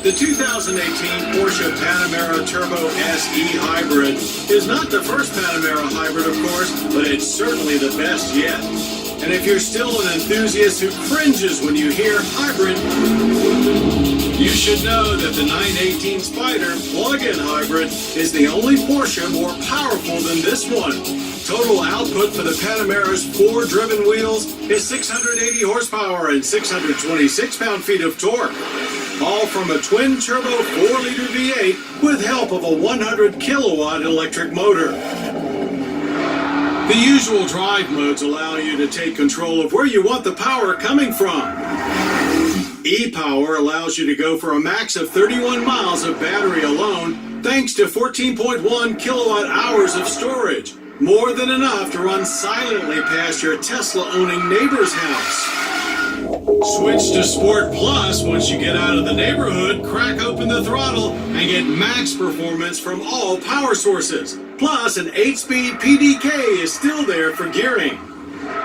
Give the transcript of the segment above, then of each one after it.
The 2018 Porsche Panamera Turbo SE Hybrid is not the first Panamera hybrid, of course, but it's certainly the best yet. And if you're still an enthusiast who cringes when you hear hybrid, you should know that the 918 Spider plug-in hybrid is the only Porsche more powerful than this one. Total output for the Panamera's 4 driven wheels is 680 horsepower and 626 pound-feet of torque, all from a twin-turbo 4-liter V8 with help of a 100-kilowatt electric motor. The usual drive modes allow you to take control of where you want the power coming from. E-Power allows you to go for a max of 31 miles of battery alone, thanks to 14.1 kilowatt hours of storage, more than enough to run silently past your Tesla-owning neighbor's house. Switch to Sport Plus once you get out of the neighborhood, crack open the throttle, and get max performance from all power sources. Plus, an 8-speed PDK is still there for gearing.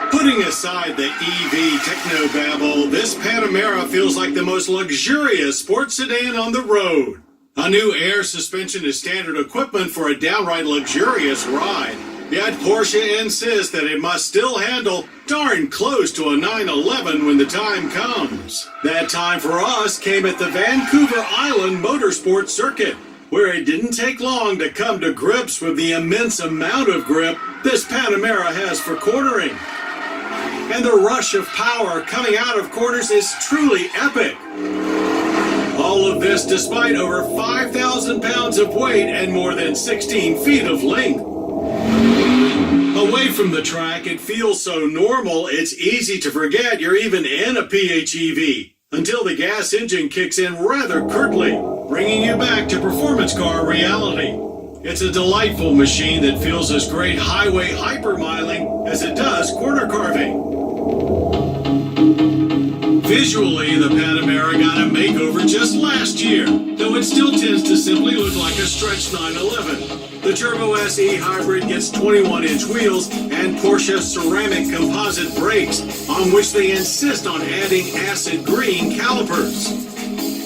Putting aside the EV technobabble, this Panamera feels like the most luxurious sports sedan on the road. A new air suspension is standard equipment for a downright luxurious ride. Yet Porsche insists that it must still handle darn close to a 911 when the time comes. That time for us came at the Vancouver Island Motorsports Circuit, where it didn't take long to come to grips with the immense amount of grip this Panamera has for cornering. And the rush of power coming out of corners is truly epic. All of this despite over 5,000 pounds of weight and more than 16 feet of length. Away from the track, it feels so normal, it's easy to forget you're even in a PHEV, until the gas engine kicks in rather curtly, bringing you back to performance car reality. It's a delightful machine that feels as great highway hypermiling as it does corner carving. Visually, the Panamera got a makeover just last year, though it still tends to simply look like a stretched 911. The Turbo SE Hybrid gets 21-inch wheels and Porsche ceramic composite brakes, on which they insist on adding acid green calipers.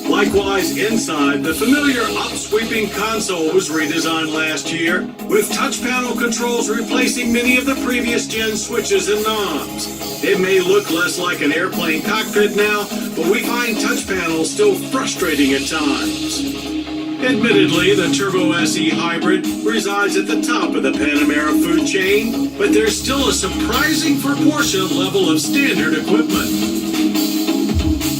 Likewise, inside, the familiar upsweeping console was redesigned last year, with touch panel controls replacing many of the previous gen switches and knobs. It may look less like an airplane cockpit now, but we find touch panels still frustrating at times. Admittedly, the Turbo SE Hybrid resides at the top of the Panamera food chain, but there's still a surprising for Porsche level of standard equipment.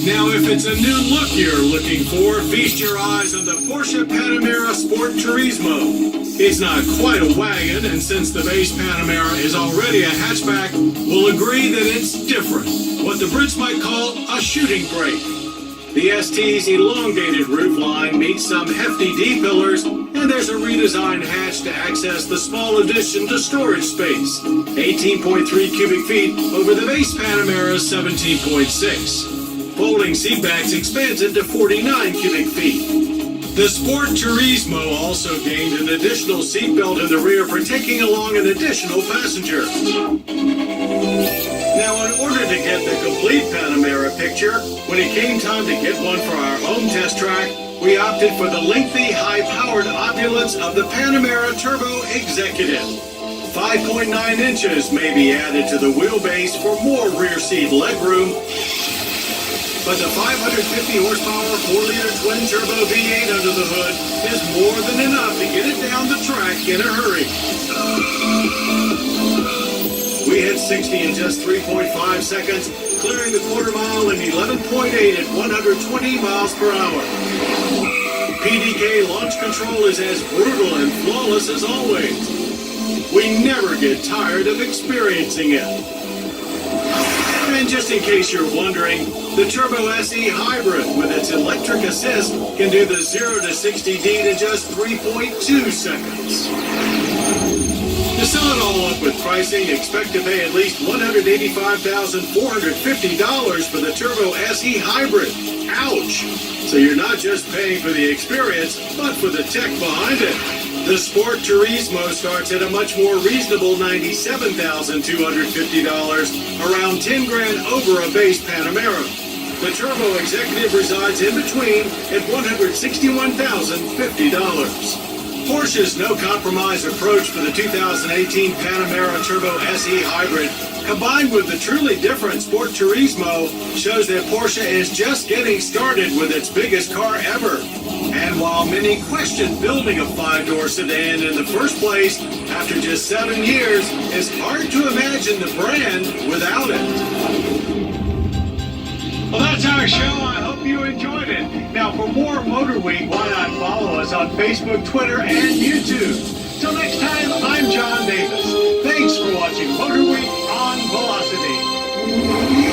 Now, if it's a new look you're looking for, feast your eyes on the Porsche Panamera Sport Turismo. It's not quite a wagon, and since the base Panamera is already a hatchback, we'll agree that it's different, what the Brits might call a shooting brake. The ST's elongated roofline meets some hefty D-pillars, and there's a redesigned hatch to access the small addition to storage space, 18.3 cubic feet over the base Panamera's 17.6. Folding seatbacks expanded to 49 cubic feet. The Sport Turismo also gained an additional seatbelt in the rear for taking along an additional passenger. Now, in order to get the complete Panamera picture, when it came time to get one for our home test track, we opted for the lengthy, high-powered opulence of the Panamera Turbo Executive. 5.9 inches may be added to the wheelbase for more rear seat legroom, but the 550 horsepower 4-liter twin-turbo V8 under the hood is more than enough to get it down the track in a hurry. We hit 60 in just 3.5 seconds, clearing the quarter mile in 11.8 at 120 miles per hour. PDK launch control is as brutal and flawless as always. We never get tired of experiencing it. And just in case you're wondering, the Turbo SE Hybrid with its electric assist can do the 0 to 60D in just 3.2 seconds. To sum it all up with pricing, expect to pay at least $185,450 for the Turbo SE Hybrid. Ouch! So you're not just paying for the experience, but for the tech behind it. The Sport Turismo starts at a much more reasonable $97,250, around $10,000 over a base Panamera. The Turbo Executive resides in between at $161,050. Porsche's no-compromise approach for the 2018 Panamera Turbo SE Hybrid, combined with the truly different Sport Turismo, shows that Porsche is just getting started with its biggest car ever. And while many question building a five-door sedan in the first place, after just 7 years, it's hard to imagine the brand without it. Well, that's our show. I hope you enjoyed it. Now, for more Motor Week, why not follow us on Facebook, Twitter, and YouTube? Till next time, I'm John Davis. Thanks for watching Motor Week on Velocity.